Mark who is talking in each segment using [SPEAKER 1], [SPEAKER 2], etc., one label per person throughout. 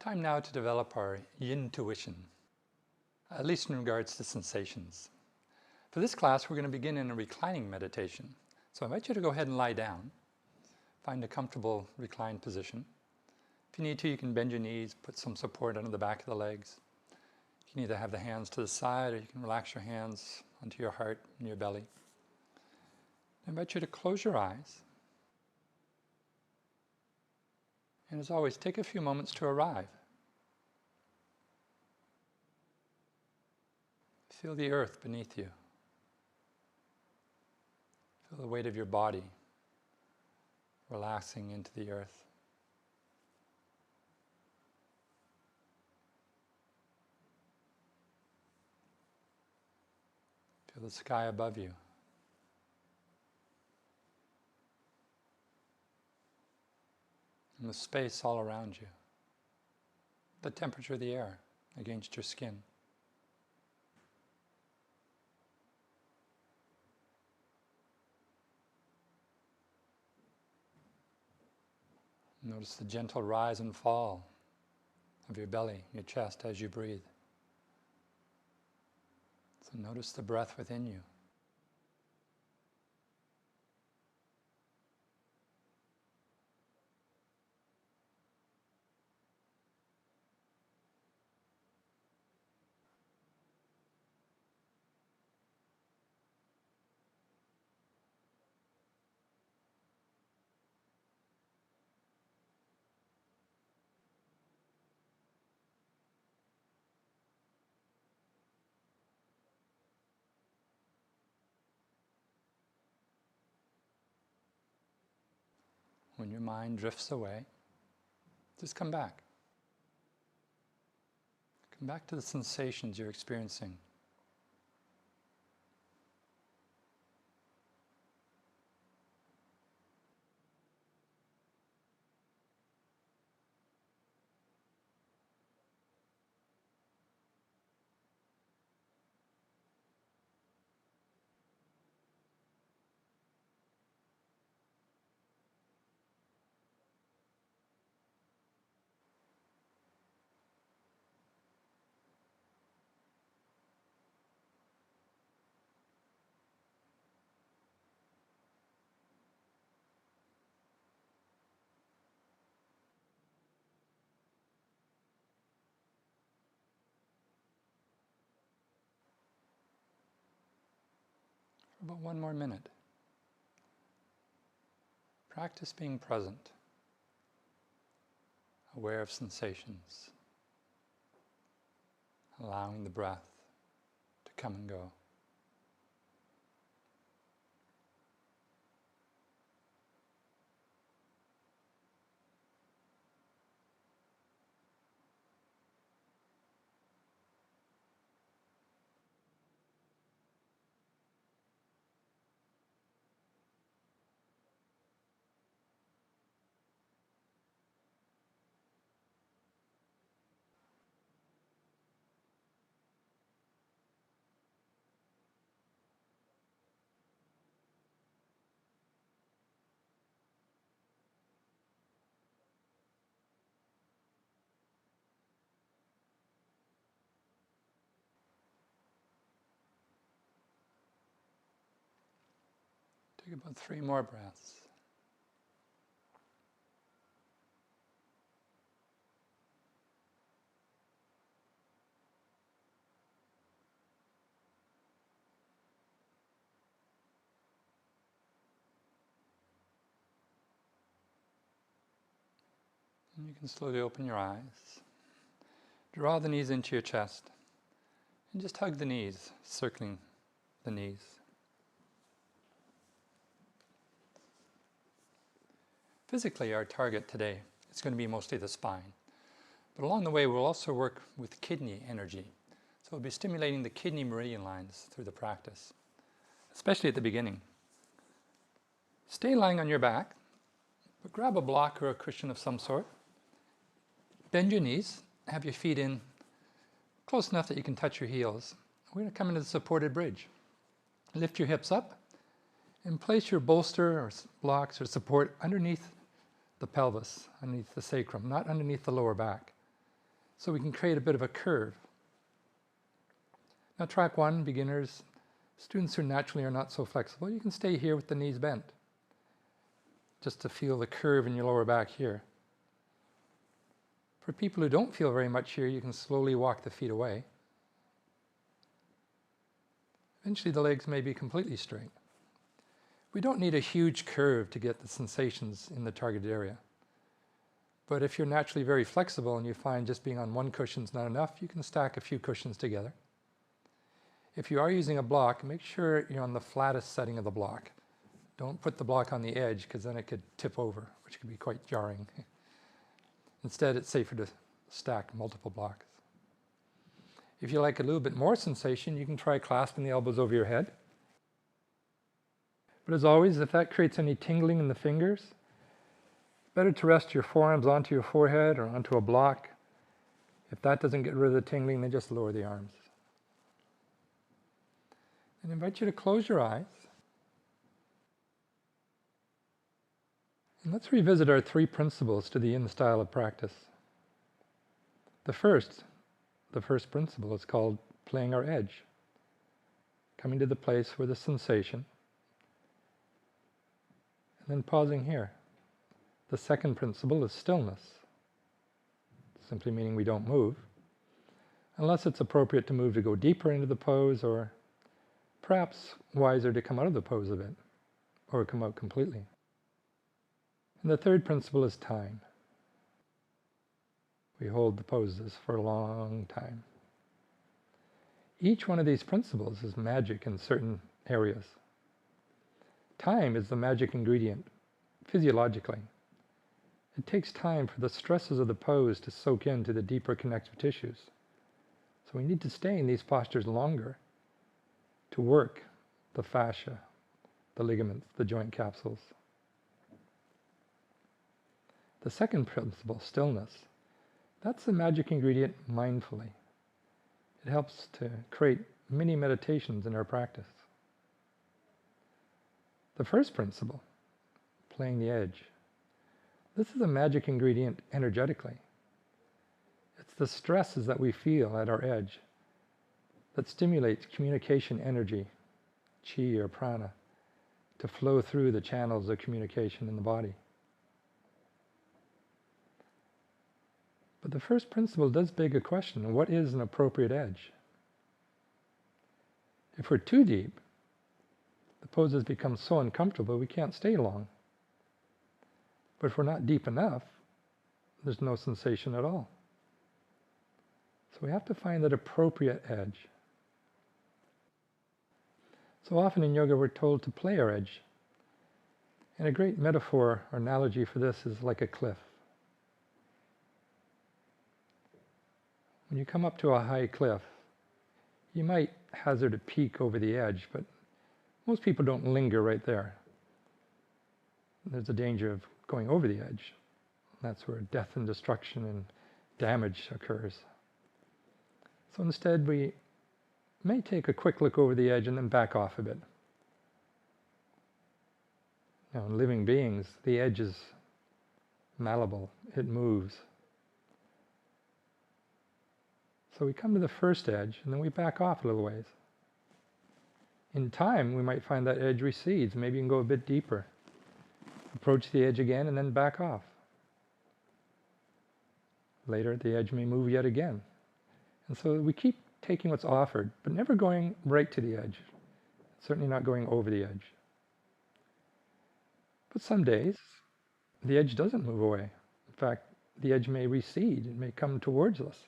[SPEAKER 1] Time now to develop our yin intuition, at least in regards to sensations. For this class, we're going to begin in a reclining meditation. So I invite you to go ahead and lie down. Find a comfortable reclined position. If you need to, you can bend your knees, put some support under the back of the legs. You can either have the hands to the side, or you can relax your hands onto your heart and your belly. I invite you to close your eyes. And as always, take a few moments to arrive. Feel the earth beneath you. Feel the weight of your body relaxing into the earth. Feel the sky above you. And the space all around you. The temperature of the air against your skin. Notice the gentle rise and fall of your belly, your chest as you breathe. So notice the breath within you. When your mind drifts away, just come back. Come back to the sensations you're experiencing. For about 1 more minute. Practice being present, aware of sensations, allowing the breath to come and go. Take about 3 more breaths. And you can slowly open your eyes. Draw the knees into your chest. And just hug the knees, circling the knees. Physically, our target today is going to be mostly the spine. But along the way, we'll also work with kidney energy. So we'll be stimulating the kidney meridian lines through the practice, especially at the beginning. Stay lying on your back, but grab a block or a cushion of some sort. Bend your knees, have your feet in close enough that you can touch your heels. We're going to come into the supported bridge. Lift your hips up and place your bolster or blocks or support underneath the pelvis, underneath the sacrum, not underneath the lower back. so we can create a bit of a curve. Now track 1, beginners, students who naturally are not so flexible, you can stay here with the knees bent, just to feel the curve in your lower back here. For people who don't feel very much here, you can slowly walk the feet away. Eventually the legs may be completely straight. We don't need a huge curve to get the sensations in the targeted area. But if you're naturally very flexible and you find just being on one cushion is not enough, you can stack a few cushions together. If you are using a block, make sure you're on the flattest setting of the block. Don't put the block on the edge, because then it could tip over, which could be quite jarring. Instead, it's safer to stack multiple blocks. If you like a little bit more sensation, you can try clasping the elbows over your head. But as always, if that creates any tingling in the fingers, it's better to rest your forearms onto your forehead or onto a block. If that doesn't get rid of the tingling, then just lower the arms. And I invite you to close your eyes. And let's revisit our 3 principles to the Yin style of practice. The first principle is called playing our edge, coming to the place where the sensation, and then pausing here. The second principle is stillness, simply meaning we don't move, unless it's appropriate to move to go deeper into the pose, or perhaps wiser to come out of the pose a bit, or come out completely. And the third principle is time. We hold the poses for a long time. Each one of these principles is magic in certain areas. Time is the magic ingredient, physiologically. It takes time for the stresses of the pose to soak into the deeper connective tissues. So we need to stay in these postures longer to work the fascia, the ligaments, the joint capsules. The second principle, stillness, that's the magic ingredient mindfully. It helps to create mini meditations in our practice. The first principle, playing the edge, this is a magic ingredient energetically. It's the stresses that we feel at our edge that stimulates communication energy, chi or prana, to flow through the channels of communication in the body. But the first principle does beg a question: what is an appropriate edge? If we're too deep, the poses become so uncomfortable we can't stay long. But if we're not deep enough, there's no sensation at all. So we have to find that appropriate edge. So often in yoga we're told to play our edge. And a great metaphor or analogy for this is like a cliff. When you come up to a high cliff, you might hazard a peek over the edge, but most people don't linger right there. There's a danger of going over the edge. That's where death and destruction and damage occurs. So instead we may take a quick look over the edge and then back off a bit. Now in living beings, the edge is malleable, it moves. So we come to the first edge and then we back off a little ways. In time we might find that edge recedes, maybe you can go a bit deeper. Approach the edge again and then back off. Later the edge may move yet again. And so we keep taking what's offered, but never going right to the edge. Certainly not going over the edge. But some days the edge doesn't move away. In fact, the edge may recede, it may come towards us.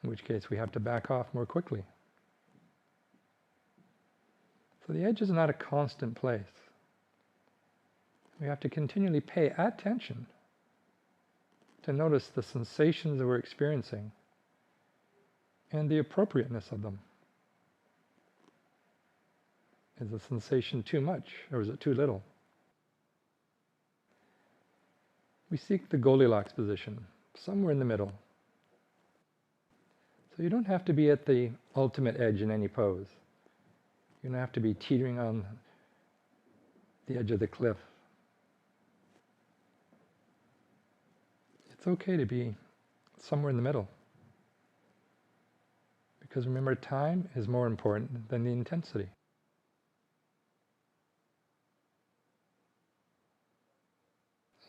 [SPEAKER 1] In which case we have to back off more quickly. So the edge is not a constant place. We have to continually pay attention to notice the sensations that we're experiencing and the appropriateness of them. Is the sensation too much or is it too little? We seek the Goldilocks position, somewhere in the middle. So you don't have to be at the ultimate edge in any pose. You don't have to be teetering on the edge of the cliff. It's okay to be somewhere in the middle. Because remember, time is more important than the intensity.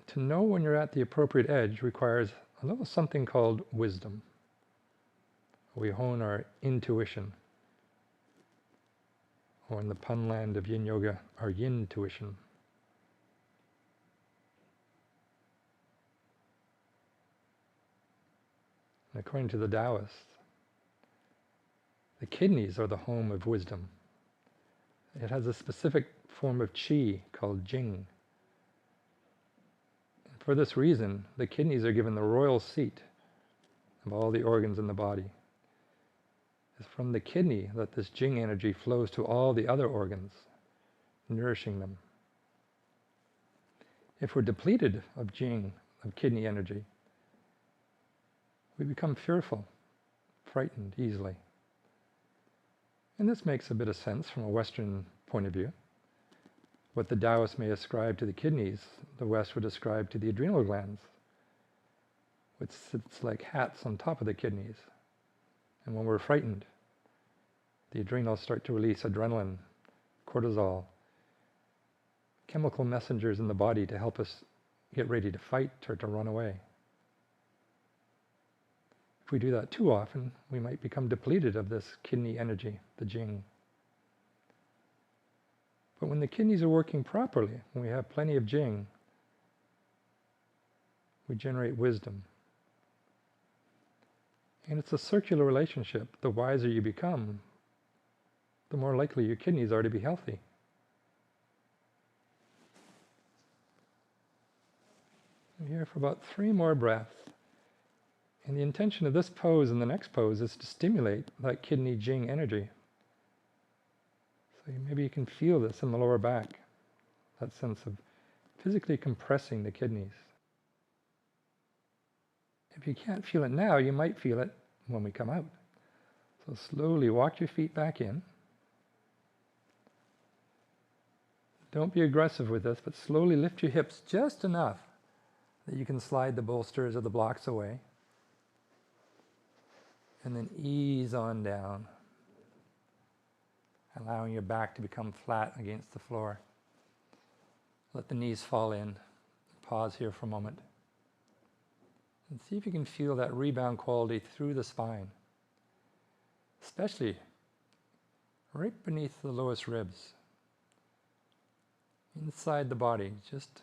[SPEAKER 1] To know when you're at the appropriate edge requires a little something called wisdom. We hone our intuition, or in the pun land of Yin Yoga, our yin tuition. And according to the Taoists, the kidneys are the home of wisdom. It has a specific form of qi called jing. And for this reason, the kidneys are given the royal seat of all the organs in the body. It's from the kidney that this jing energy flows to all the other organs, nourishing them. If we're depleted of jing, of kidney energy, we become fearful, frightened easily. And this makes a bit of sense from a Western point of view. What the Taoists may ascribe to the kidneys, the West would ascribe to the adrenal glands, which sits like hats on top of the kidneys. And when we're frightened, the adrenals start to release adrenaline, cortisol, chemical messengers in the body to help us get ready to fight or to run away. If we do that too often, we might become depleted of this kidney energy, the jing. But when the kidneys are working properly, when we have plenty of jing, we generate wisdom. And it's a circular relationship. The wiser you become, the more likely your kidneys are to be healthy. We're here for about 3 more breaths. And the intention of this pose and the next pose is to stimulate that kidney jing energy. So maybe you can feel this in the lower back, that sense of physically compressing the kidneys. If you can't feel it now, you might feel it when we come out. So slowly walk your feet back in. Don't be aggressive with this, but slowly lift your hips just enough that you can slide the bolsters or the blocks away. And then ease on down, allowing your back to become flat against the floor. Let the knees fall in. Pause here for a moment. And see if you can feel that rebound quality through the spine, especially right beneath the lowest ribs, inside the body, just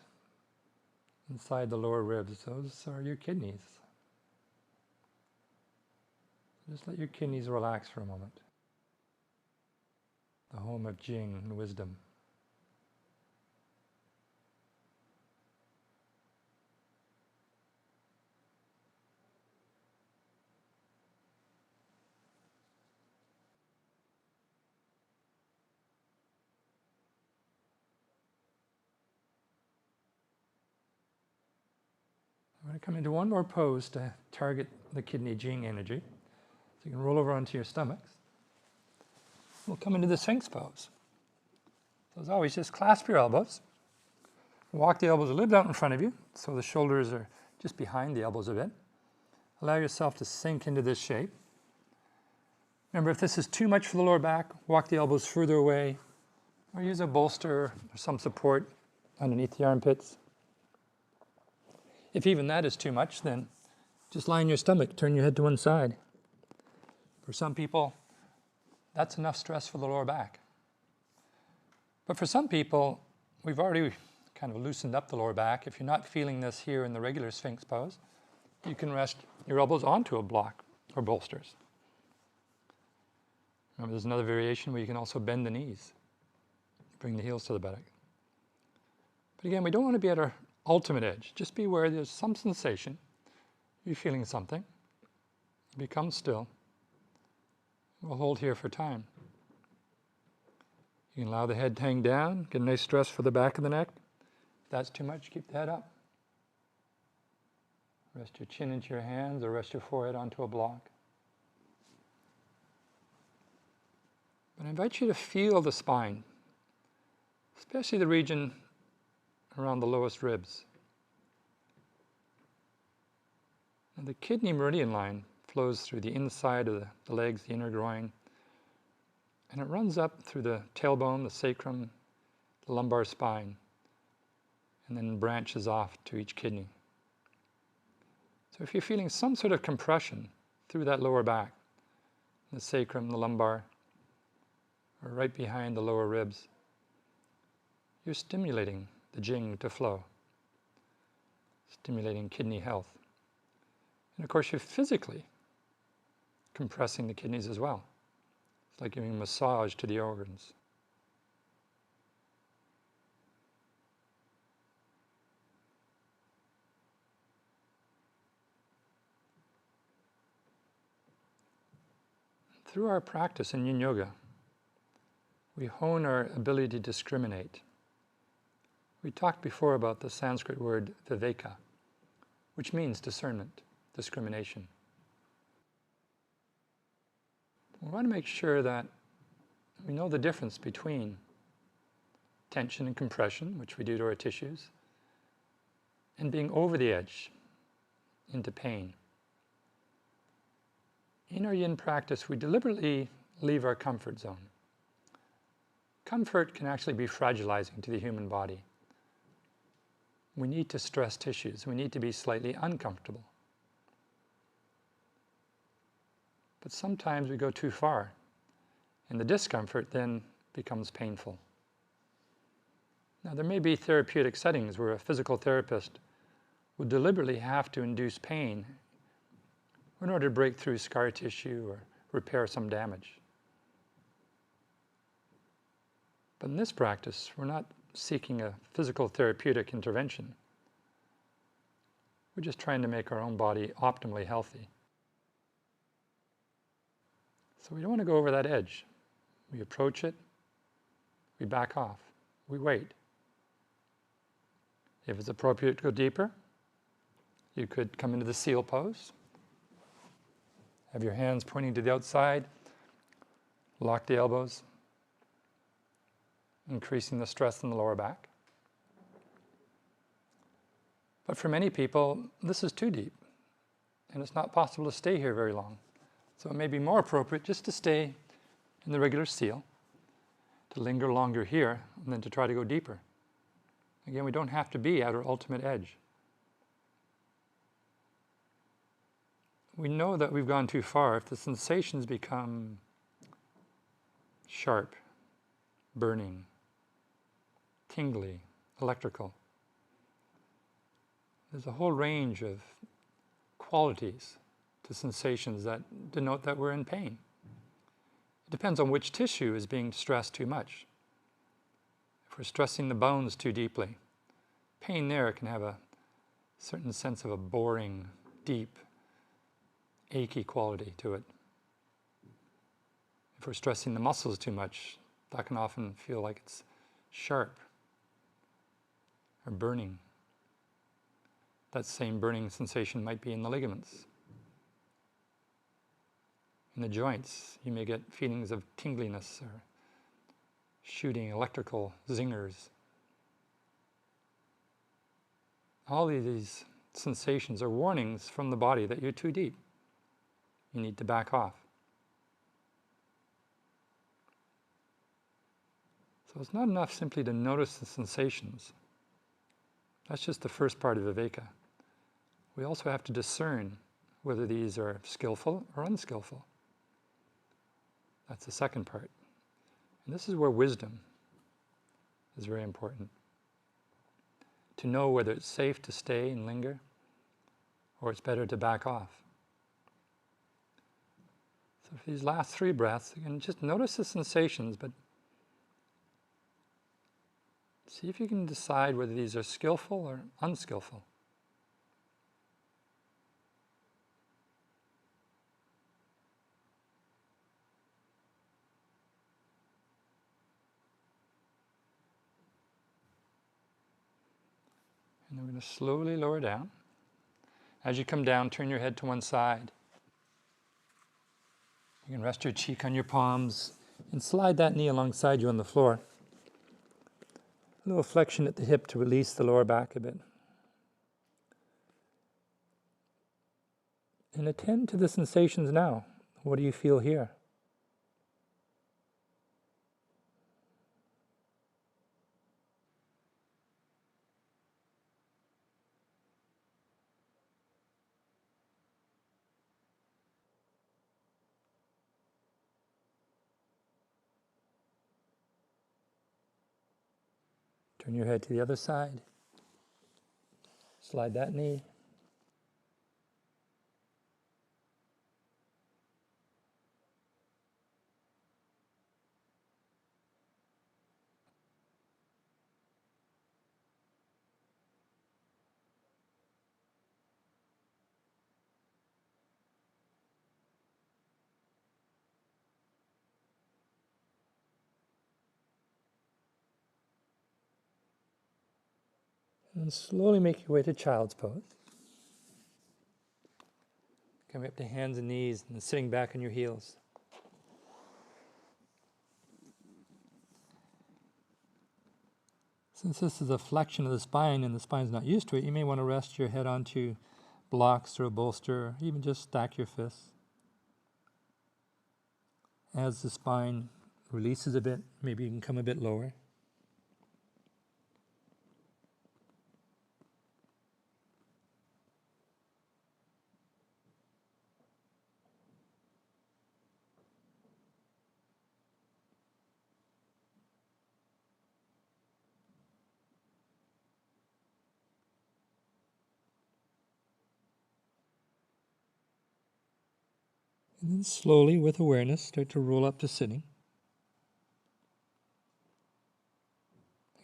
[SPEAKER 1] inside the lower ribs. Those are your kidneys. Just let your kidneys relax for a moment. The home of jing and wisdom. I'm going to come into one more pose to target the kidney jing energy. So you can roll over onto your stomachs. We'll come into the Sphinx pose. So as always, just clasp your elbows. Walk the elbows a little bit out in front of you, so the shoulders are just behind the elbows a bit. Allow yourself to sink into this shape. Remember, if this is too much for the lower back, walk the elbows further away, or use a bolster or some support underneath the armpits. If even that is too much, then just lie on your stomach, turn your head to one side. For some people, that's enough stress for the lower back. But for some people, we've already kind of loosened up the lower back. If you're not feeling this here in the regular Sphinx pose, you can rest your elbows onto a block or bolsters. Remember, there's another variation where you can also bend the knees, bring the heels to the buttock. But again, we don't want to be at our ultimate edge. Just be aware there's some sensation. You're feeling something. Become still. We'll hold here for time. You can allow the head to hang down, get a nice stress for the back of the neck. If that's too much, keep the head up. Rest your chin into your hands or rest your forehead onto a block. But I invite you to feel the spine, especially the region around the lowest ribs. And the kidney meridian line flows through the inside of the legs, the inner groin, and it runs up through the tailbone, the sacrum, the lumbar spine, and then branches off to each kidney. So if you're feeling some sort of compression through that lower back, the sacrum, the lumbar, or right behind the lower ribs, you're stimulating the Jing to flow, stimulating kidney health. And of course, you're physically compressing the kidneys as well. It's like giving a massage to the organs. Through our practice in Yin Yoga, we hone our ability to discriminate. We talked before about the Sanskrit word viveka, which means discernment, discrimination. We want to make sure that we know the difference between tension and compression, which we do to our tissues, and being over the edge into pain. In our Yin practice, we deliberately leave our comfort zone. Comfort can actually be fragilizing to the human body. We need to stress tissues. We need to be slightly uncomfortable. But sometimes we go too far, and the discomfort then becomes painful. Now, there may be therapeutic settings where a physical therapist would deliberately have to induce pain in order to break through scar tissue or repair some damage. But in this practice, we're not seeking a physical therapeutic intervention. We're just trying to make our own body optimally healthy. So we don't want to go over that edge. We approach it, we back off, we wait. If it's appropriate to go deeper, you could come into the seal pose. Have your hands pointing to the outside, lock the elbows, increasing the stress in the lower back. But for many people, this is too deep, and it's not possible to stay here very long. So it may be more appropriate just to stay in the regular seal, to linger longer here, and then to try to go deeper. Again, we don't have to be at our ultimate edge. We know that we've gone too far if the sensations become sharp, burning, tingly, electrical. There's a whole range of qualities to sensations that denote that we're in pain. It depends on which tissue is being stressed too much. If we're stressing the bones too deeply, pain there can have a certain sense of a boring, deep, achy quality to it. If we're stressing the muscles too much, that can often feel like it's sharp or burning. That same burning sensation might be in the ligaments. In the joints, you may get feelings of tingliness or shooting electrical zingers. All of these sensations are warnings from the body that you're too deep. You need to back off. So it's not enough simply to notice the sensations. That's just the first part of viveka. We also have to discern whether these are skillful or unskillful. That's the second part. And this is where wisdom is very important. To know whether it's safe to stay and linger, or it's better to back off. So for these last 3 breaths, you can just notice the sensations, but see if you can decide whether these are skillful or unskillful. And then we're going to slowly lower down. As you come down, turn your head to one side. You can rest your cheek on your palms and slide that knee alongside you on the floor. A little flexion at the hip to release the lower back a bit. And attend to the sensations now. What do you feel here? Turn your head to the other side. Slide that knee. And slowly make your way to child's pose. Coming up to hands and knees and sitting back on your heels. Since this is a flexion of the spine and the spine's not used to it, you may want to rest your head onto blocks or a bolster, or even just stack your fists. As the spine releases a bit, maybe you can come a bit lower. And then slowly, with awareness, start to roll up to sitting.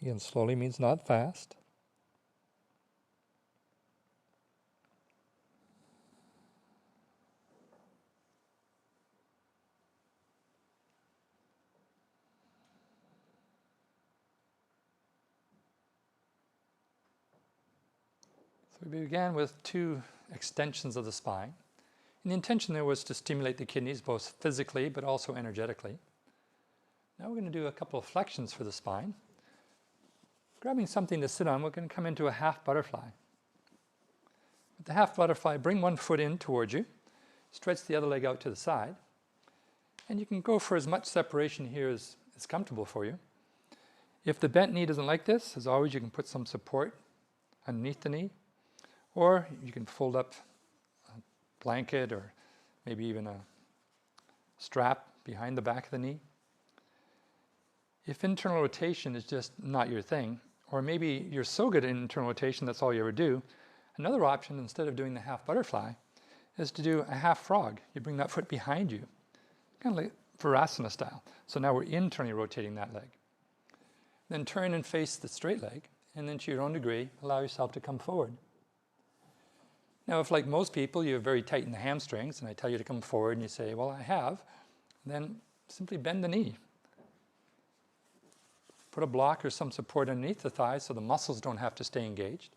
[SPEAKER 1] Again, slowly means not fast. So we began with 2 extensions of the spine. And the intention there was to stimulate the kidneys both physically but also energetically. Now we're going to do a couple of flexions for the spine. Grabbing something to sit on, we're going to come into a half butterfly. With the half butterfly, bring one foot in towards you, stretch the other leg out to the side, and you can go for as much separation here as is comfortable for you. If the bent knee doesn't like this, as always, you can put some support underneath the knee, or you can fold up a blanket or maybe even a strap behind the back of the knee. If internal rotation is just not your thing, or maybe you're so good at internal rotation that's all you ever do, another option, instead of doing the half butterfly, is to do a half frog. You bring that foot behind you, kind of like Virasana style. So now we're internally rotating that leg. Then turn and face the straight leg, and then to your own degree, allow yourself to come forward. Now, if like most people, you're very tight in the hamstrings, and I tell you to come forward, and you say, well, I have, then simply bend the knee. Put a block or some support underneath the thighs so the muscles don't have to stay engaged.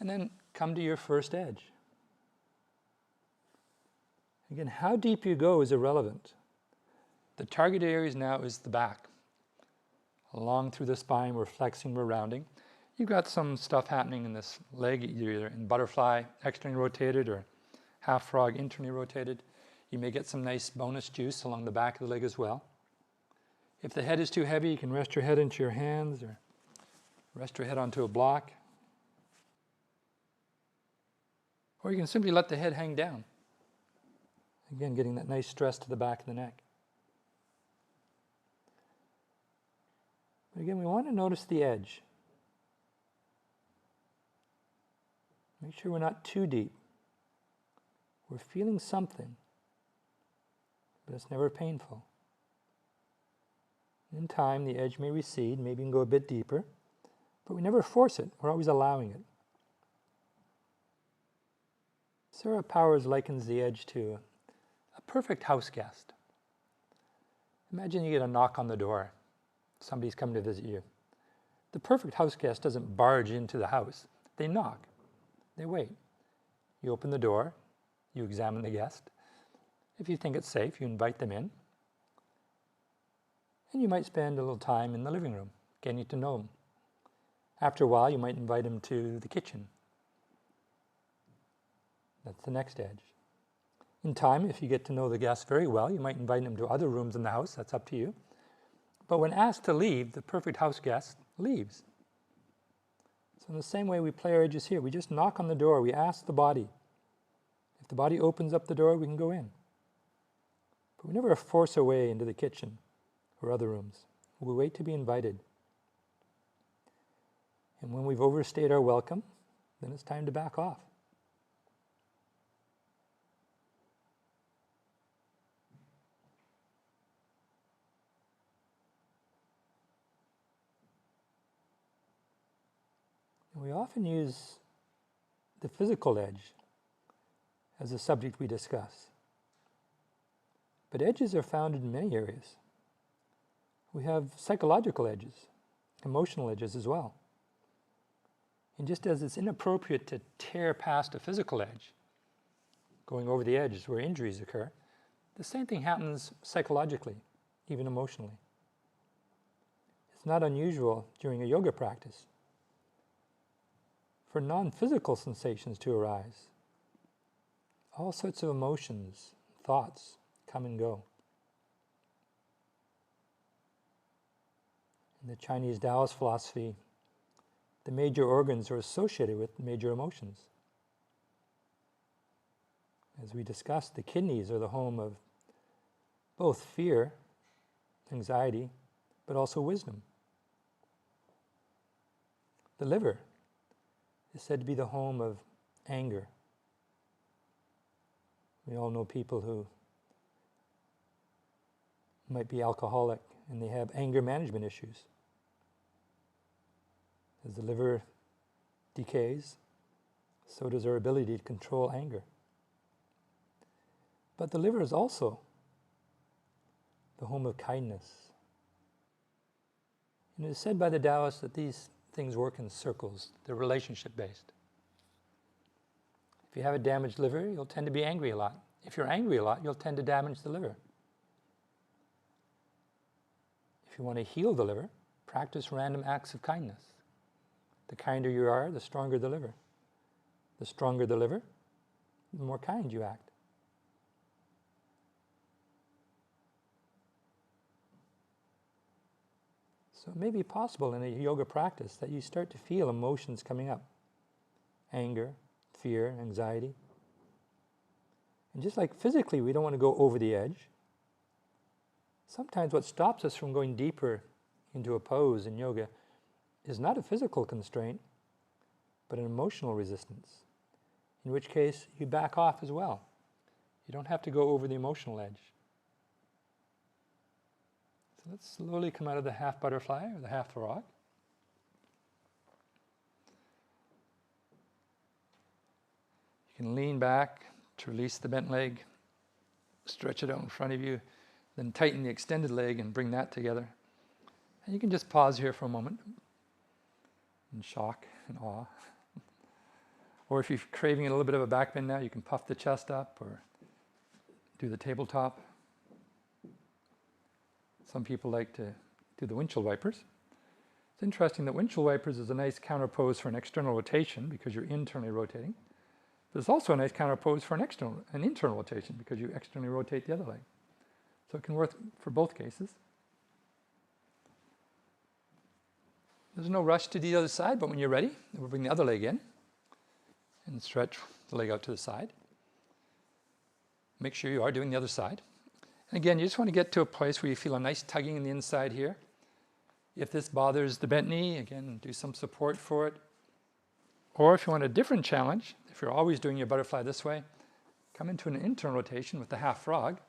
[SPEAKER 1] And then come to your first edge. Again, how deep you go is irrelevant. The target area now is the back. Along through the spine, we're flexing, we're rounding. You've got some stuff happening in this leg, either in butterfly, externally rotated, or half frog, internally rotated. You may get some nice bonus juice along the back of the leg as well. If the head is too heavy, you can rest your head into your hands or rest your head onto a block. Or you can simply let the head hang down. Again, getting that nice stress to the back of the neck. But again, we want to notice the edge. Make sure we're not too deep. We're feeling something, but it's never painful. In time, the edge may recede, maybe you can go a bit deeper, but we never force it. We're always allowing it. Sarah Powers likens the edge to a perfect house guest. Imagine you get a knock on the door. Somebody's come to visit you. The perfect house guest doesn't barge into the house. They knock. They wait. You open the door. You examine the guest. If you think it's safe, you invite them in. And you might spend a little time in the living room, getting to know them. After a while, you might invite them to the kitchen. That's the next edge. In time, if you get to know the guests very well, you might invite them to other rooms in the house. That's up to you. But when asked to leave, the perfect house guest leaves. So in the same way we play our edges here, we just knock on the door, we ask the body. If the body opens up the door, we can go in. But we never force our way into the kitchen or other rooms. We wait to be invited. And when we've overstayed our welcome, then it's time to back off. And we often use the physical edge as a subject we discuss. But edges are found in many areas. We have psychological edges, emotional edges as well. And just as it's inappropriate to tear past a physical edge, going over the edge is where injuries occur, the same thing happens psychologically, even emotionally. It's not unusual during a yoga practice for non-physical sensations to arise. All sorts of emotions, thoughts come and go. In the Chinese Taoist philosophy, the major organs are associated with major emotions. As we discussed, the kidneys are the home of both fear, anxiety, but also wisdom. The liver is said to be the home of anger. We all know people who might be alcoholic and they have anger management issues. As the liver decays, so does our ability to control anger. But the liver is also the home of kindness. And it is said by the Taoists that these things work in circles. They're relationship-based. If you have a damaged liver, you'll tend to be angry a lot. If you're angry a lot, you'll tend to damage the liver. If you want to heal the liver, practice random acts of kindness. The kinder you are, the stronger the liver. The stronger the liver, the more kind you act. So it may be possible in a yoga practice that you start to feel emotions coming up. Anger, fear, anxiety. And just like physically we don't want to go over the edge, sometimes what stops us from going deeper into a pose in yoga is not a physical constraint, but an emotional resistance, in which case you back off as well. You don't have to go over the emotional edge. So let's slowly come out of the half butterfly or the half frog. You can lean back to release the bent leg, stretch it out in front of you, then tighten the extended leg and bring that together. And you can just pause here for a moment in shock and awe. Or if you're craving a little bit of a back bend now, you can puff the chest up or do the tabletop. Some people like to do the windshield wipers. It's interesting that windshield wipers is a nice counter pose for an external rotation because you're internally rotating. But it's also a nice counter pose for an internal rotation because you externally rotate the other leg. So it can work for both cases. There's no rush to the other side, but when you're ready, we'll bring the other leg in and stretch the leg out to the side. Make sure you are doing the other side. And again, you just want to get to a place where you feel a nice tugging in the inside here. If this bothers the bent knee, again, do some support for it. Or if you want a different challenge, if you're always doing your butterfly this way, come into an internal rotation with the half frog.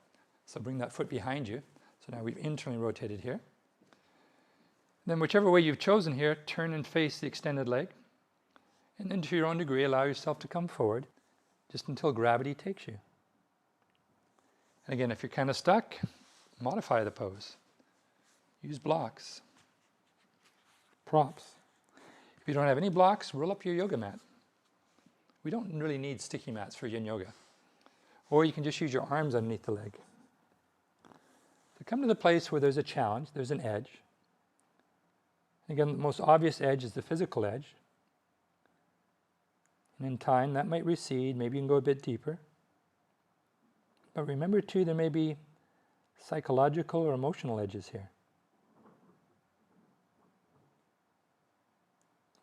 [SPEAKER 1] So bring that foot behind you. So now we've internally rotated here. Then whichever way you've chosen here, turn and face the extended leg. And then to your own degree, allow yourself to come forward just until gravity takes you. And again, if you're kind of stuck, modify the pose. Use blocks, props. If you don't have any blocks, roll up your yoga mat. We don't really need sticky mats for Yin Yoga. Or you can just use your arms underneath the leg. So come to the place where there's a challenge, there's an edge. Again, the most obvious edge is the physical edge. And in time, that might recede. Maybe you can go a bit deeper. But remember too, there may be psychological or emotional edges here.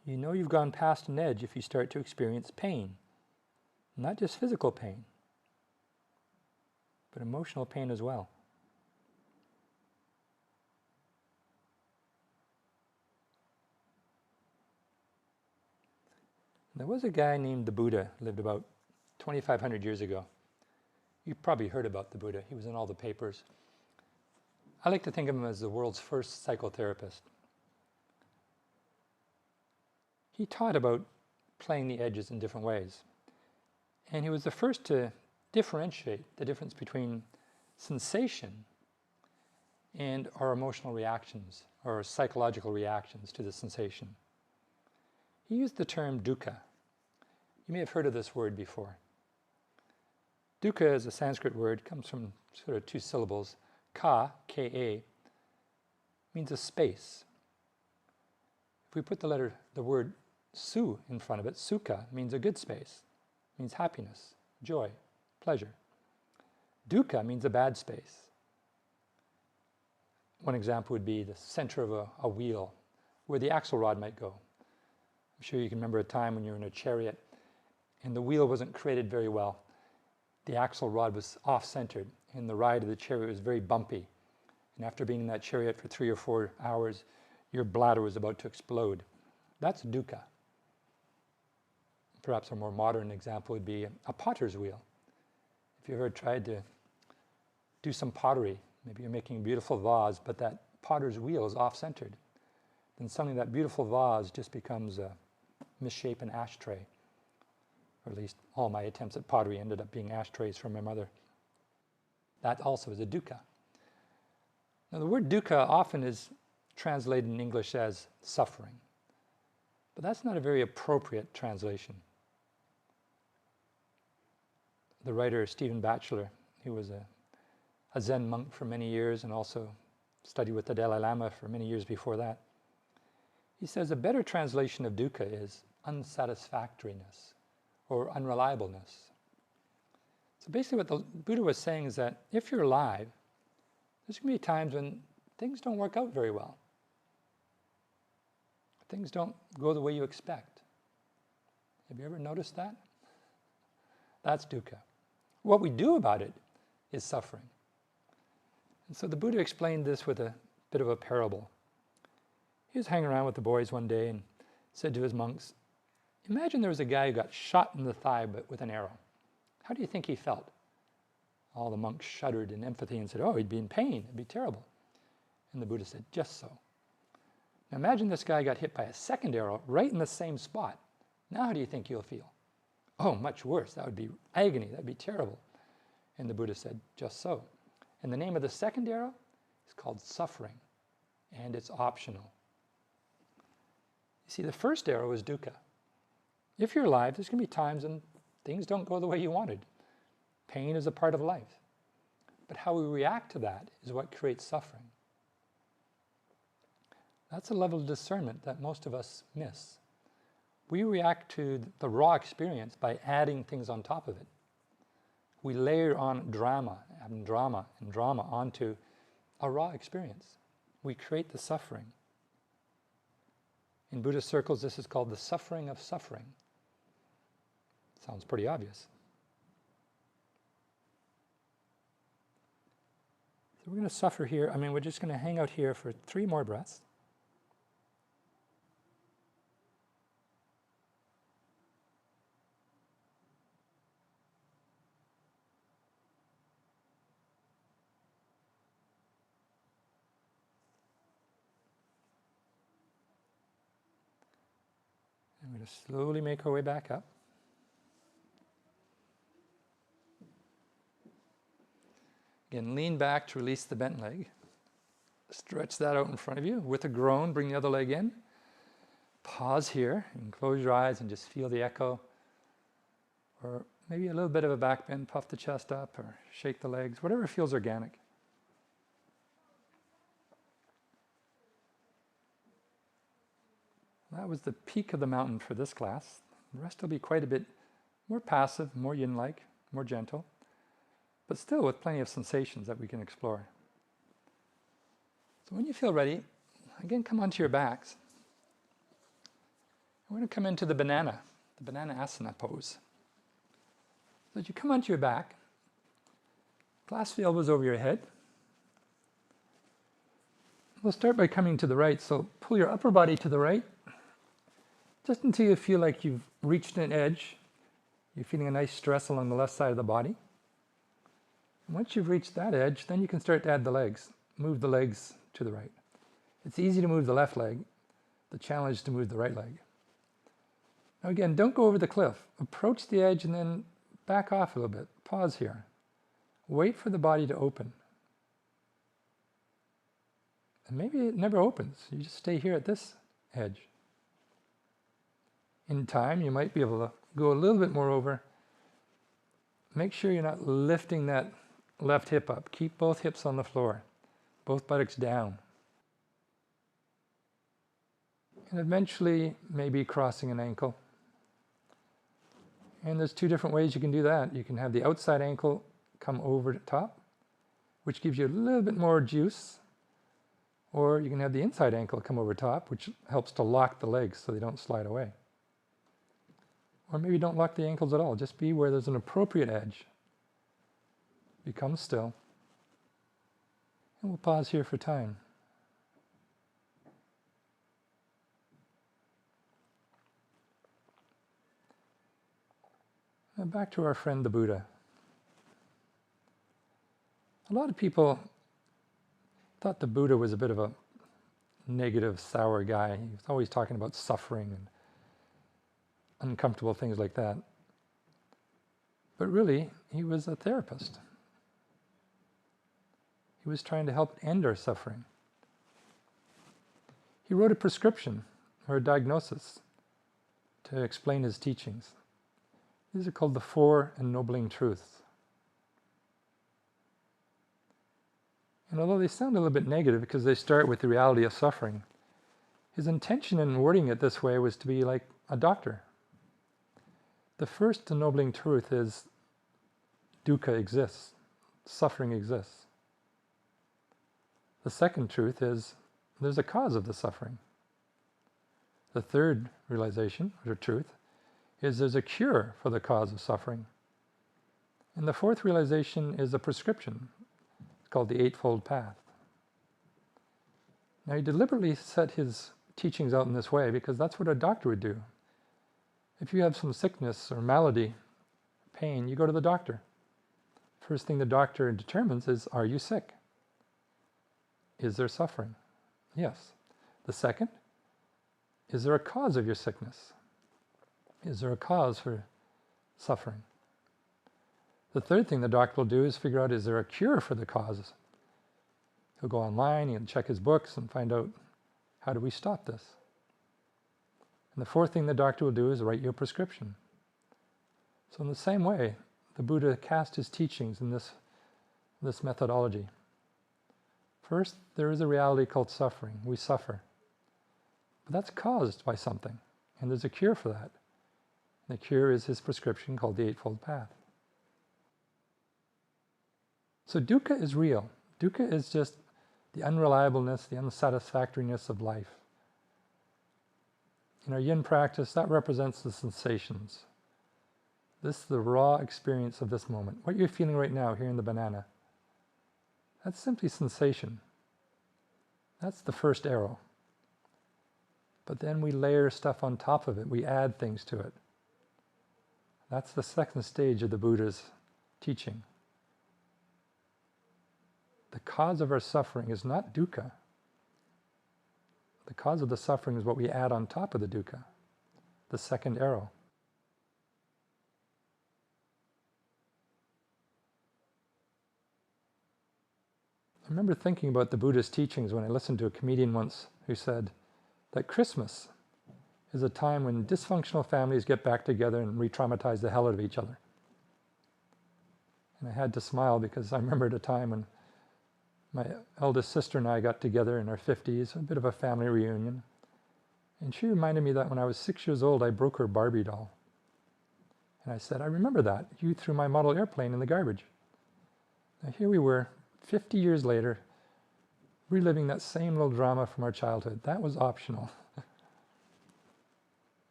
[SPEAKER 1] You know you've gone past an edge if you start to experience pain. Not just physical pain, but emotional pain as well. There was a guy named the Buddha, lived about 2,500 years ago. You've probably heard about the Buddha. He was in all the papers. I like to think of him as the world's first psychotherapist. He taught about playing the edges in different ways. And he was the first to differentiate the difference between sensation and our emotional reactions, or psychological reactions to the sensation. He used the term dukkha. You may have heard of this word before. Dukkha is a Sanskrit word, comes from sort of two syllables. Ka, K-A, means a space. If we put the word su in front of it, sukha means a good space, means happiness, joy, pleasure. Dukkha means a bad space. One example would be the center of a wheel, where the axle rod might go. I'm sure you can remember a time when you were in a chariot and the wheel wasn't created very well. The axle rod was off-centered and the ride of the chariot was very bumpy. And after being in that chariot for 3 or 4 hours, your bladder was about to explode. That's dukkha. Perhaps a more modern example would be a potter's wheel. If you ever tried to do some pottery, maybe you're making a beautiful vase, but that potter's wheel is off-centered, then suddenly that beautiful vase just becomes a misshapen ashtray. Or at least all my attempts at pottery ended up being ashtrays from my mother. That also is a dukkha. Now the word dukkha often is translated in English as suffering, but that's not a very appropriate translation. The writer Stephen Batchelor, he was a Zen monk for many years and also studied with the Dalai Lama for many years before that. He says a better translation of dukkha is unsatisfactoriness or unreliableness. So basically what the Buddha was saying is that if you're alive, there's going to be times when things don't work out very well. Things don't go the way you expect. Have you ever noticed that? That's dukkha. What we do about it is suffering. And so the Buddha explained this with a bit of a parable. He was hanging around with the boys one day and said to his monks, imagine there was a guy who got shot in the thigh with an arrow. How do you think he felt? All the monks shuddered in empathy and said, oh, he'd be in pain, it'd be terrible. And the Buddha said, just so. Now imagine this guy got hit by a second arrow right in the same spot. Now how do you think you'll feel? Oh, much worse, that would be agony, that'd be terrible. And the Buddha said, just so. And the name of the second arrow is called suffering, and it's optional. You see, the first arrow is dukkha. If you're alive, there's going to be times when things don't go the way you wanted. Pain is a part of life. But how we react to that is what creates suffering. That's a level of discernment that most of us miss. We react to the raw experience by adding things on top of it. We layer on drama and drama and drama onto a raw experience. We create the suffering. In Buddhist circles, this is called the suffering of suffering. Sounds pretty obvious. So we're going to suffer here. We're just going to hang out here for 3 more breaths. I'm going to slowly make our way back up. Again, lean back to release the bent leg. Stretch that out in front of you. With a groan, bring the other leg in. Pause here and close your eyes and just feel the echo. Or maybe a little bit of a back bend, puff the chest up or shake the legs, whatever feels organic. That was the peak of the mountain for this class. The rest will be quite a bit more passive, more yin-like, more gentle. but still with plenty of sensations that we can explore. So when you feel ready, again, come onto your backs. We're going to come into the banana asana pose. So as you come onto your back, clasp the elbows over your head. We'll start by coming to the right, so pull your upper body to the right, just until you feel like you've reached an edge. You're feeling a nice stress along the left side of the body. And once you've reached that edge, then you can start to add the legs. Move the legs to the right. It's easy to move the left leg. The challenge is to move the right leg. Now again, don't go over the cliff. Approach the edge and then back off a little bit. Pause here. Wait for the body to open. And maybe it never opens. You just stay here at this edge. In time, you might be able to go a little bit more over. Make sure you're not lifting that left hip up. Keep both hips on the floor, both buttocks down. And eventually, maybe crossing an ankle. And there's two different ways you can do that. You can have the outside ankle come over the top, which gives you a little bit more juice. Or you can have the inside ankle come over top, which helps to lock the legs so they don't slide away. Or maybe don't lock the ankles at all. Just be where there's an appropriate edge. Become still. And we'll pause here for time. Now back to our friend the Buddha. A lot of people thought the Buddha was a bit of a negative, sour guy. He was always talking about suffering and uncomfortable things like that. But really, he was a therapist. He was trying to help end our suffering. He wrote a prescription or a diagnosis to explain his teachings. These are called the Four Ennobling Truths. And although they sound a little bit negative because they start with the reality of suffering, his intention in wording it this way was to be like a doctor. The first ennobling truth is dukkha exists, suffering exists. The second truth is there's a cause of the suffering. The third realization, or truth, is there's a cure for the cause of suffering. And the fourth realization is a prescription. It's called the Eightfold Path. Now he deliberately set his teachings out in this way because that's what a doctor would do. If you have some sickness or malady, pain, you go to the doctor. First thing the doctor determines is, are you sick? Is there suffering? Yes. The second, is there a cause of your sickness? Is there a cause for suffering? The third thing the doctor will do is figure out, is there a cure for the causes? He'll go online, he'll check his books and find out, how do we stop this? And the fourth thing the doctor will do is write you a prescription. So in the same way, the Buddha cast his teachings in this methodology. First, there is a reality called suffering. We suffer. But that's caused by something, and there's a cure for that. The cure is his prescription called the Eightfold Path. So dukkha is real. Dukkha is just the unreliableness, the unsatisfactoriness of life. In our yin practice, that represents the sensations. This is the raw experience of this moment. What you're feeling right now here in the banana, that's simply sensation. That's the first arrow. But then we layer stuff on top of it. We add things to it. That's the second stage of the Buddha's teaching. The cause of our suffering is not dukkha. The cause of the suffering is what we add on top of the dukkha, the second arrow. I remember thinking about the Buddha's teachings when I listened to a comedian once who said that Christmas is a time when dysfunctional families get back together and re-traumatize the hell out of each other. And I had to smile because I remembered a time when my eldest sister and I got together in our 50s, a bit of a family reunion. And she reminded me that when I was 6 years old, I broke her Barbie doll. And I said, I remember that. You threw my model airplane in the garbage. Now here we were, 50 years later, reliving that same little drama from our childhood. That was optional.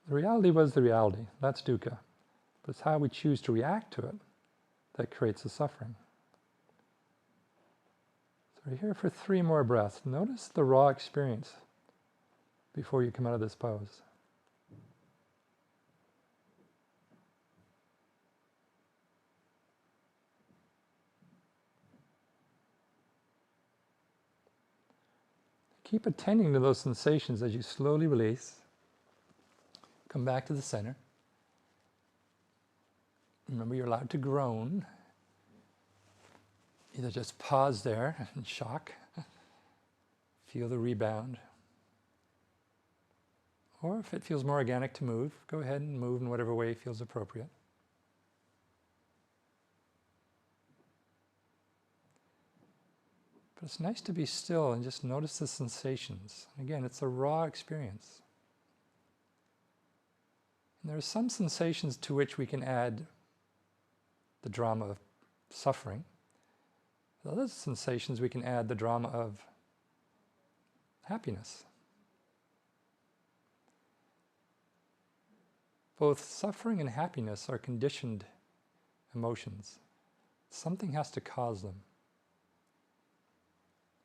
[SPEAKER 1] The reality was the reality. That's dukkha. But it's how we choose to react to it that creates the suffering. So we're here for 3 more breaths. Notice the raw experience before you come out of this pose. Keep attending to those sensations as you slowly release. Come back to the center. Remember, you're allowed to groan. Either just pause there in shock, feel the rebound. Or if it feels more organic to move, go ahead and move in whatever way feels appropriate. But it's nice to be still and just notice the sensations. Again, it's a raw experience. And there are some sensations to which we can add the drama of suffering. With other sensations we can add the drama of happiness. Both suffering and happiness are conditioned emotions. Something has to cause them.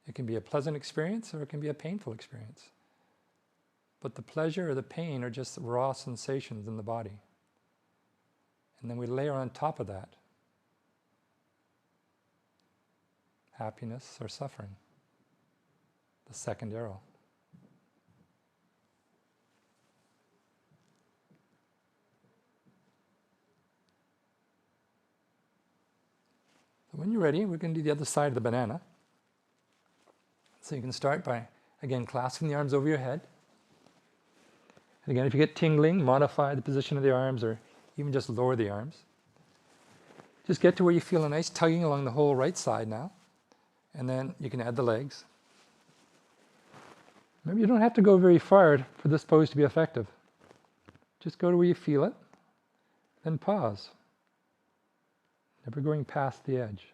[SPEAKER 1] It can be a pleasant experience or it can be a painful experience. But the pleasure or the pain are just raw sensations in the body. And then we layer on top of that happiness or suffering, the second arrow. So when you're ready, we're going to do the other side of the banana. So you can start by, again, clasping the arms over your head. And again, if you get tingling, modify the position of the arms or even just lower the arms. Just get to where you feel a nice tugging along the whole right side now. And then you can add the legs. Maybe you don't have to go very far for this pose to be effective. Just go to where you feel it, then pause. Never going past the edge.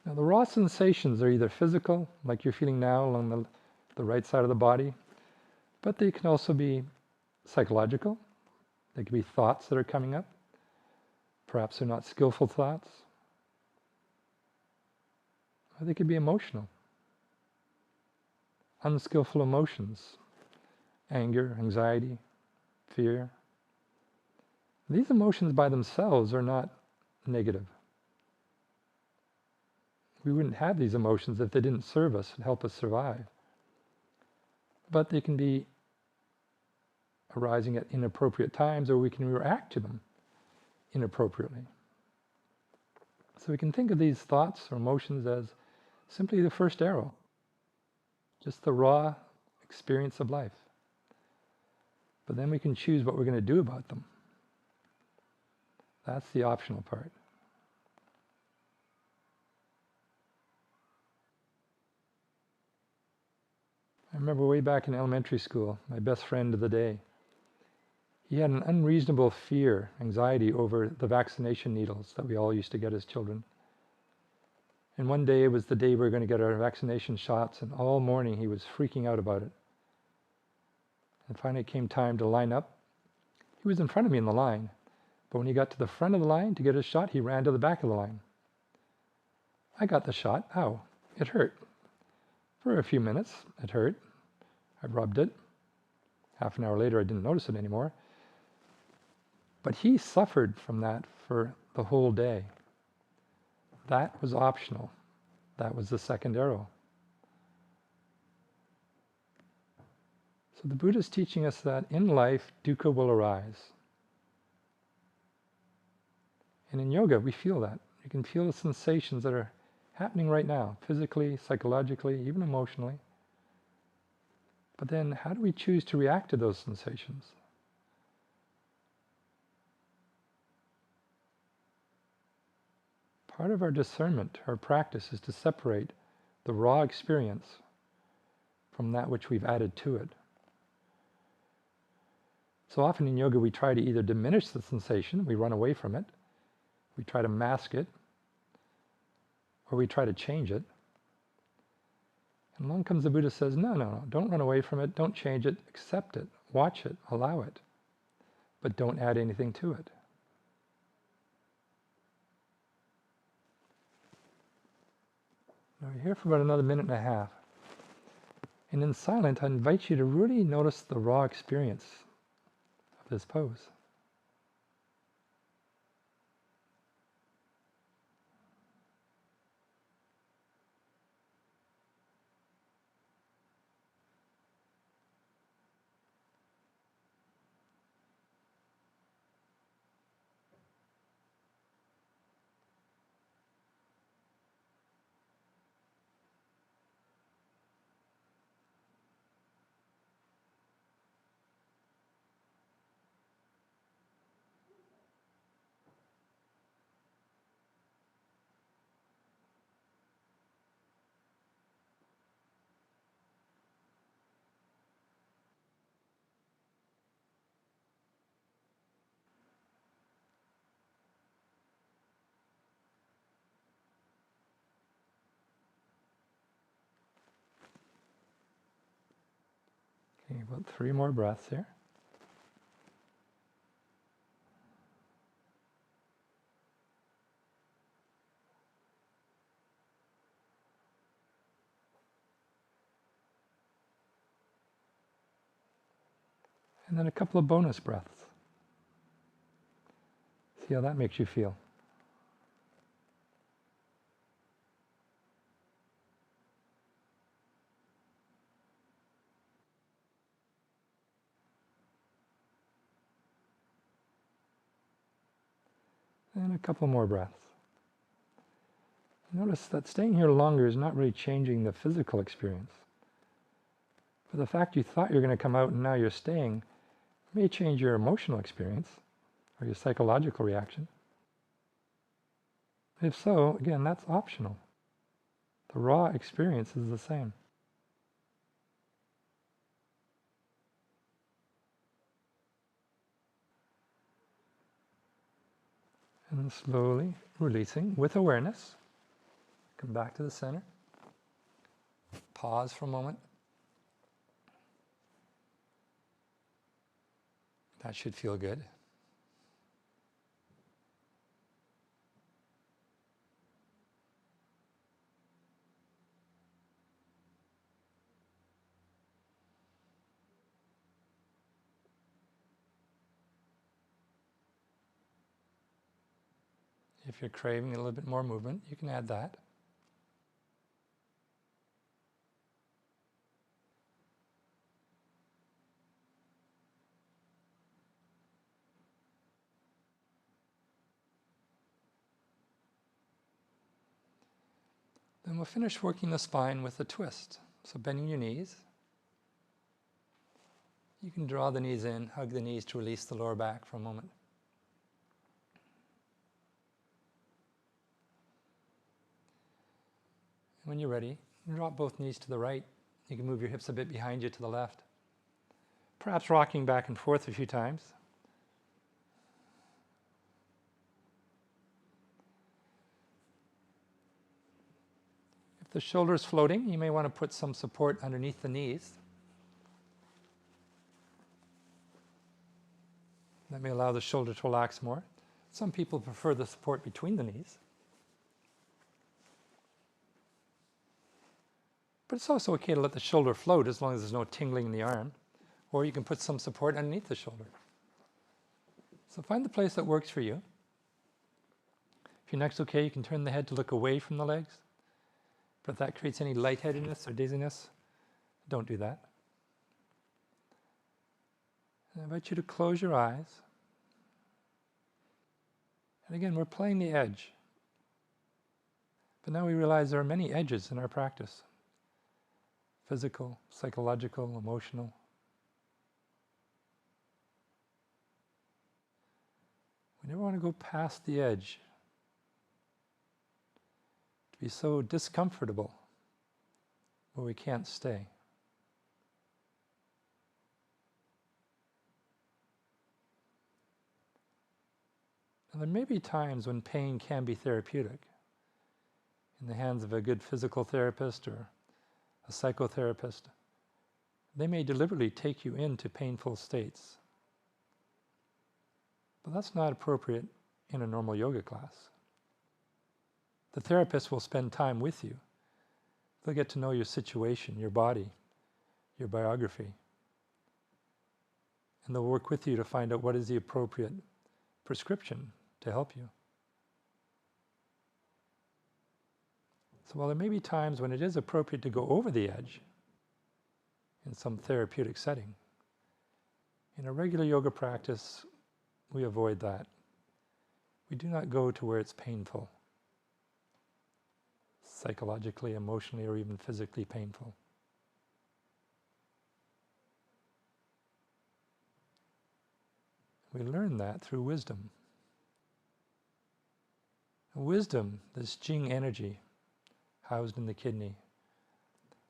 [SPEAKER 1] Now the raw sensations are either physical, like you're feeling now along the right side of the body, but they can also be psychological. They could be thoughts that are coming up. Perhaps they're not skillful thoughts. Or they could be emotional. Unskillful emotions. Anger, anxiety, fear. These emotions by themselves are not negative. We wouldn't have these emotions if they didn't serve us and help us survive. But they can be arising at inappropriate times, or we can react to them inappropriately. So we can think of these thoughts or emotions as simply the first arrow, just the raw experience of life. But then we can choose what we're going to do about them. That's the optional part. I remember way back in elementary school, my best friend of the day, he had an unreasonable fear, anxiety over the vaccination needles that we all used to get as children. And one day it was the day we were going to get our vaccination shots, and all morning he was freaking out about it. And finally it came time to line up. He was in front of me in the line, but when he got to the front of the line to get his shot, he ran to the back of the line. I got the shot. Ow, it hurt. For a few minutes, it hurt. I rubbed it. Half an hour later, I didn't notice it anymore. But he suffered from that for the whole day. That was optional. That was the second arrow. So the Buddha is teaching us that in life, dukkha will arise. And in yoga, we feel that. You can feel the sensations that are happening right now, physically, psychologically, even emotionally. But then how do we choose to react to those sensations? Part of our discernment, our practice, is to separate the raw experience from that which we've added to it. So often in yoga we try to either diminish the sensation, we run away from it, we try to mask it, or we try to change it. And along comes the Buddha says, no, don't run away from it, don't change it, accept it, watch it, allow it, but don't add anything to it. Now we're here for about another minute and a half. And in silent, I invite you to really notice the raw experience of this pose. Okay, about 3 more breaths here. And then a couple of bonus breaths. See how that makes you feel. And a couple more breaths. Notice that staying here longer is not really changing the physical experience. But the fact you thought you were going to come out and now you're staying may change your emotional experience or your psychological reaction. If so, again, that's optional. The raw experience is the same. And slowly releasing with awareness. Come back to the center. Pause for a moment. That should feel good. If you're craving a little bit more movement, you can add that. Then we'll finish working the spine with a twist. So bending your knees. You can draw the knees in, hug the knees to release the lower back for a moment. And when you're ready, drop both knees to the right. You can move your hips a bit behind you to the left. Perhaps rocking back and forth a few times. If the shoulder is floating, you may want to put some support underneath the knees. That may allow the shoulder to relax more. Some people prefer the support between the knees. But it's also okay to let the shoulder float as long as there's no tingling in the arm. Or you can put some support underneath the shoulder. So find the place that works for you. If your neck's okay, you can turn the head to look away from the legs. But if that creates any lightheadedness or dizziness, don't do that. I invite you to close your eyes. And again, we're playing the edge. But now we realize there are many edges in our practice. Physical, psychological, emotional. We never want to go past the edge. To be so discomfortable where we can't stay. Now, there may be times when pain can be therapeutic. In the hands of a good physical therapist or a psychotherapist, they may deliberately take you into painful states. But that's not appropriate in a normal yoga class. The therapist will spend time with you. They'll get to know your situation, your body, your biography. And they'll work with you to find out what is the appropriate prescription to help you. So while there may be times when it is appropriate to go over the edge in some therapeutic setting, in a regular yoga practice, we avoid that. We do not go to where it's painful, psychologically, emotionally, or even physically painful. We learn that through wisdom. Wisdom, this Jing energy housed in the kidney,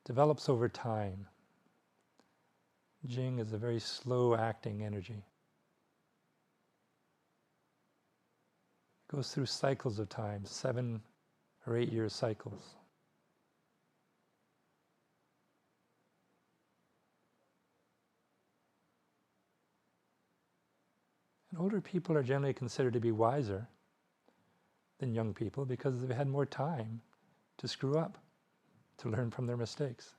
[SPEAKER 1] develops over time. Jing is a very slow-acting energy. It goes through cycles of time, 7 or 8 year cycles. And older people are generally considered to be wiser than young people because they've had more time to screw up, to learn from their mistakes.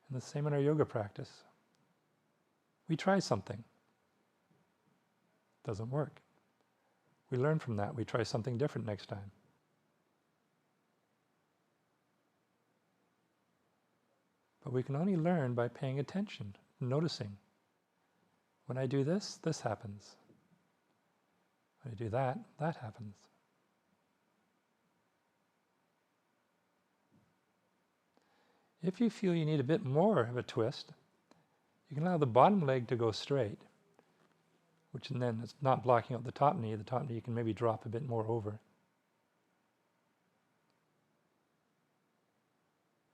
[SPEAKER 1] And the same in our yoga practice. We try something. Doesn't work. We learn from that. We try something different next time. But we can only learn by paying attention, noticing. When I do this, this happens. When I do that, that happens. If you feel you need a bit more of a twist, you can allow the bottom leg to go straight, which then is not blocking out the top knee. The top knee you can maybe drop a bit more over.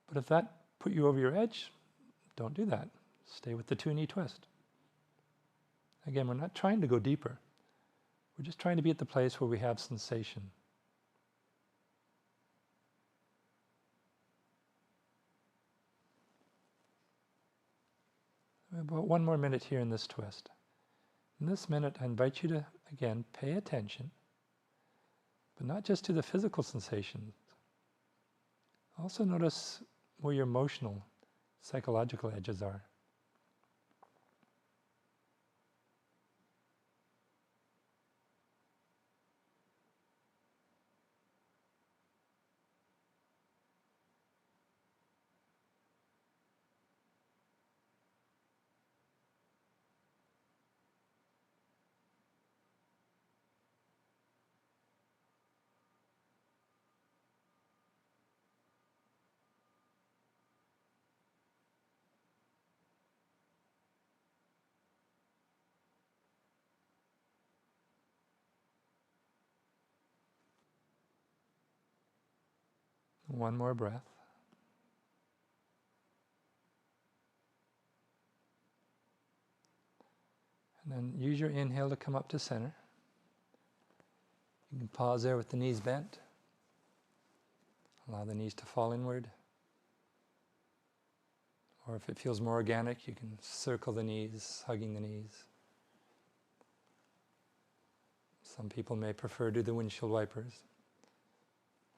[SPEAKER 1] But if that put you over your edge, don't do that. Stay with the 2-knee twist. Again, we're not trying to go deeper. We're just trying to be at the place where we have sensation. About 1 more minute here in this twist. In this minute, I invite you to, again, pay attention, but not just to the physical sensations. Also notice where your emotional, psychological edges are. One more breath. And then use your inhale to come up to center. You can pause there with the knees bent. Allow the knees to fall inward. Or if it feels more organic, you can circle the knees, hugging the knees. Some people may prefer to do the windshield wipers.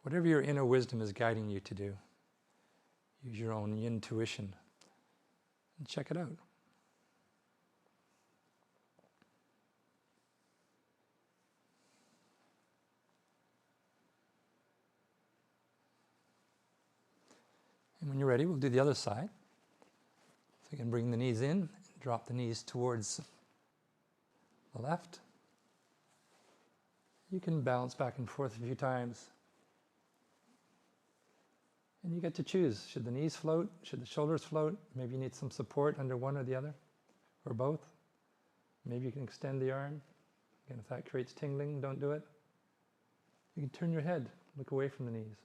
[SPEAKER 1] Whatever your inner wisdom is guiding you to do, use your own intuition and check it out. And when you're ready, we'll do the other side. So you can bring the knees in, drop the knees towards the left. You can bounce back and forth a few times. And you get to choose. Should the knees float? Should the shoulders float? Maybe you need some support under one or the other, or both. Maybe you can extend the arm. Again, if that creates tingling, don't do it. You can turn your head, look away from the knees.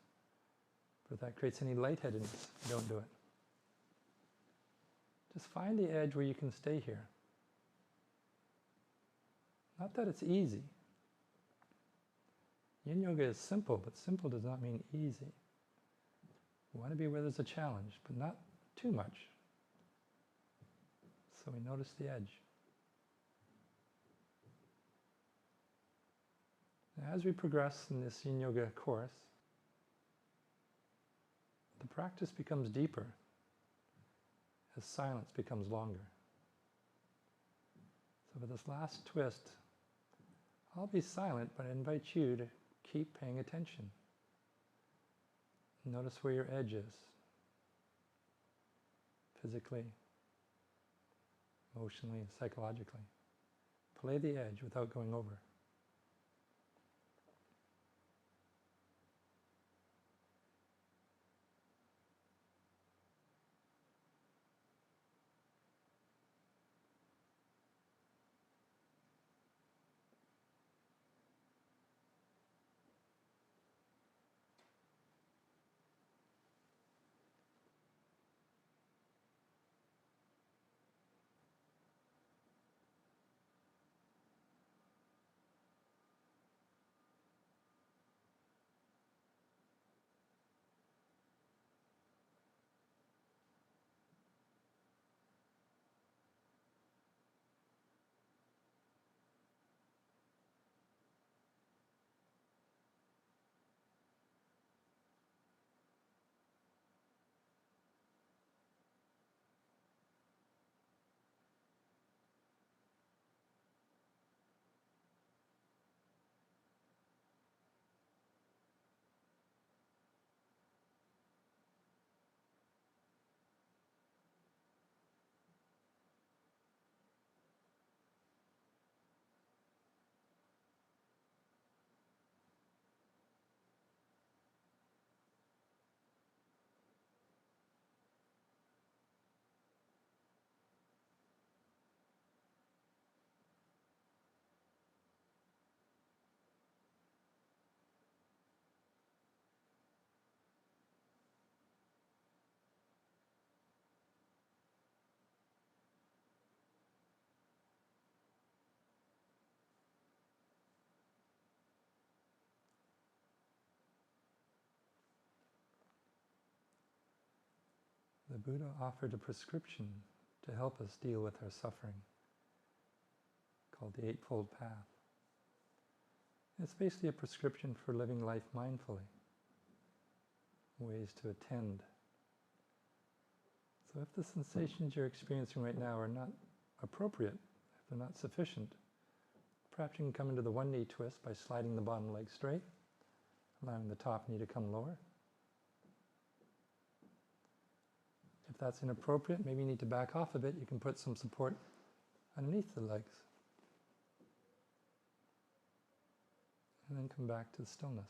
[SPEAKER 1] But if that creates any lightheadedness, don't do it. Just find the edge where you can stay here. Not that it's easy. Yin Yoga is simple, but simple does not mean easy. We want to be where there's a challenge, but not too much. So we notice the edge. Now, as we progress in this Yin Yoga course, the practice becomes deeper as silence becomes longer. So for this last twist, I'll be silent, but I invite you to keep paying attention. Notice where your edge is, physically, emotionally, and psychologically. Play the edge without going over. The Buddha offered a prescription to help us deal with our suffering, called the Eightfold Path. It's basically a prescription for living life mindfully, ways to attend. So if the sensations you're experiencing right now are not appropriate, if they're not sufficient, perhaps you can come into the one knee twist by sliding the bottom leg straight, allowing the top knee to come lower. If that's inappropriate, maybe you need to back off a bit. You can put some support underneath the legs. And then come back to the stillness.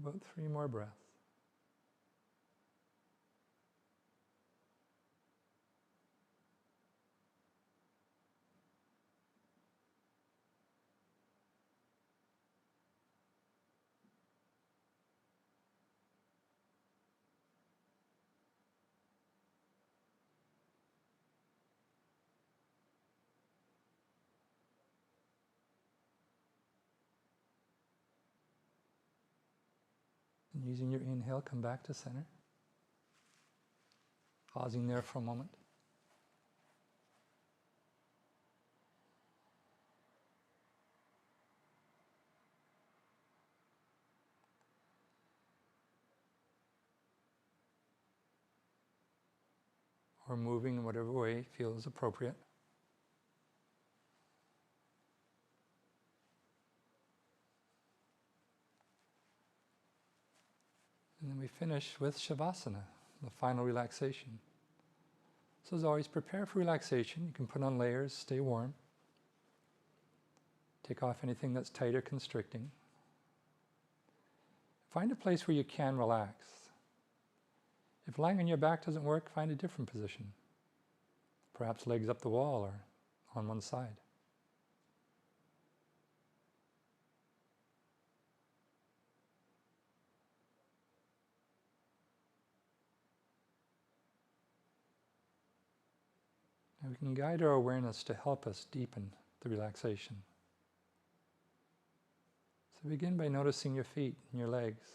[SPEAKER 1] About 3 more breaths. And using your inhale, come back to center. Pausing there for a moment. Or moving in whatever way feels appropriate. And then we finish with Shavasana, the final relaxation. So as always, prepare for relaxation. You can put on layers, stay warm. Take off anything that's tight or constricting. Find a place where you can relax. If lying on your back doesn't work, find a different position. Perhaps legs up the wall or on one side. And we can guide our awareness to help us deepen the relaxation. So begin by noticing your feet and your legs,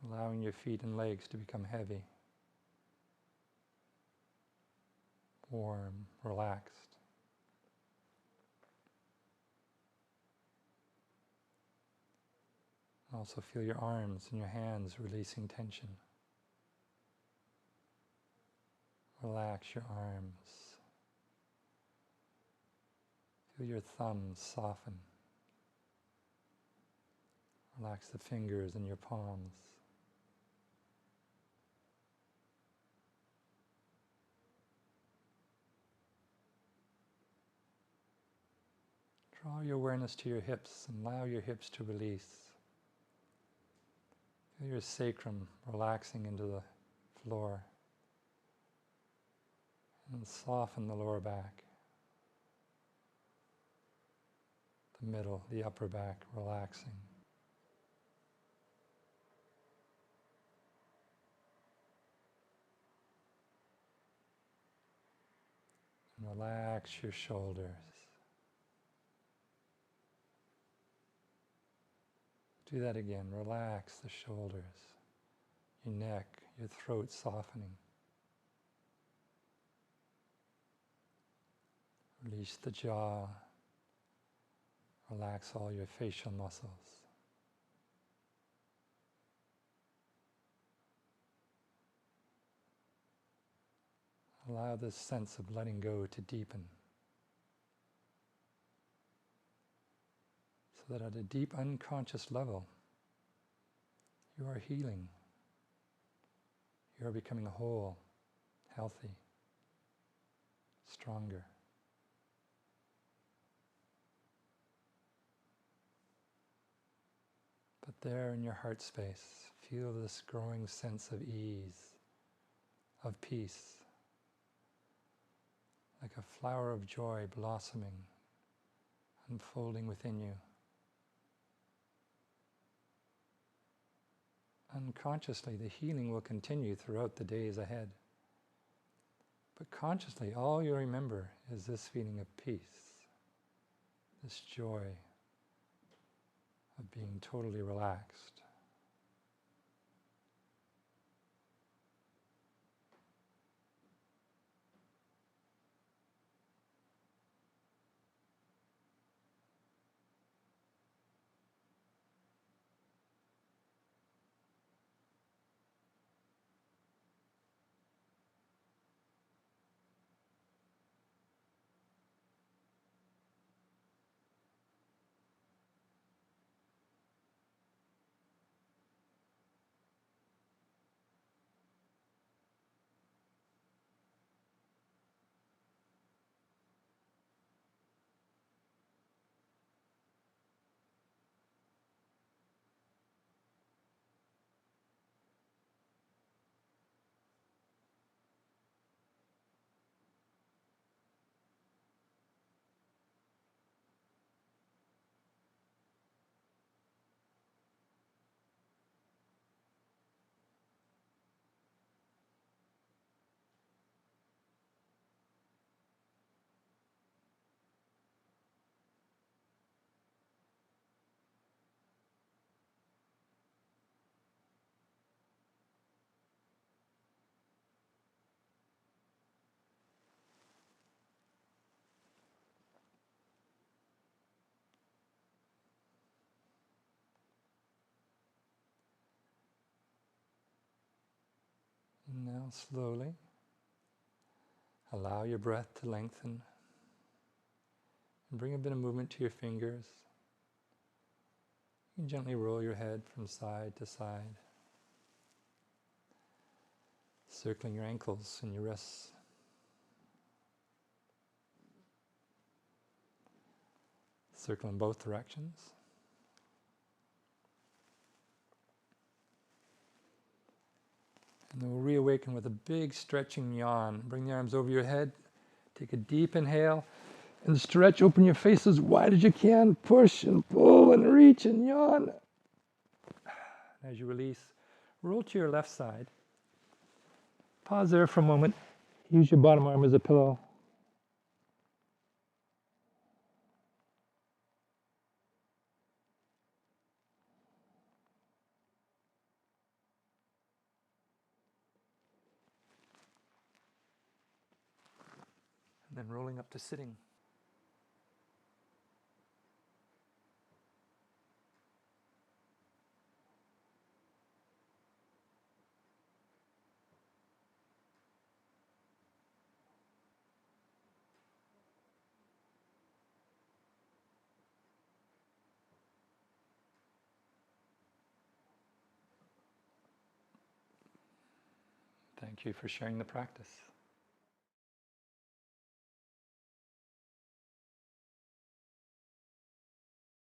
[SPEAKER 1] allowing your feet and legs to become heavy, warm, relaxed. Also feel your arms and your hands releasing tension. Relax your arms. Feel your thumbs soften. Relax the fingers in your palms. Draw your awareness to your hips and allow your hips to release. Feel your sacrum relaxing into the floor. And soften the lower back. The middle, the upper back relaxing. And relax your shoulders. Do that again. Relax the shoulders, your neck, your throat softening. Release the jaw. Relax all your facial muscles. Allow this sense of letting go to deepen, so that at a deep unconscious level, you are healing. You are becoming whole, healthy, stronger. But there in your heart space, feel this growing sense of ease, of peace, like a flower of joy blossoming, unfolding within you. Unconsciously, the healing will continue throughout the days ahead. But consciously, all you remember is this feeling of peace, this joy of being totally relaxed. And now slowly, allow your breath to lengthen and bring a bit of movement to your fingers. You can gently roll your head from side to side. Circling your ankles and your wrists. Circle in both directions. And then we'll reawaken with a big stretching yawn. Bring the arms over your head. Take a deep inhale and stretch. Open your face as wide as you can. Push and pull and reach and yawn. As you release, roll to your left side. Pause there for a moment. Use your bottom arm as a pillow. And then rolling up to sitting. Thank you for sharing the practice.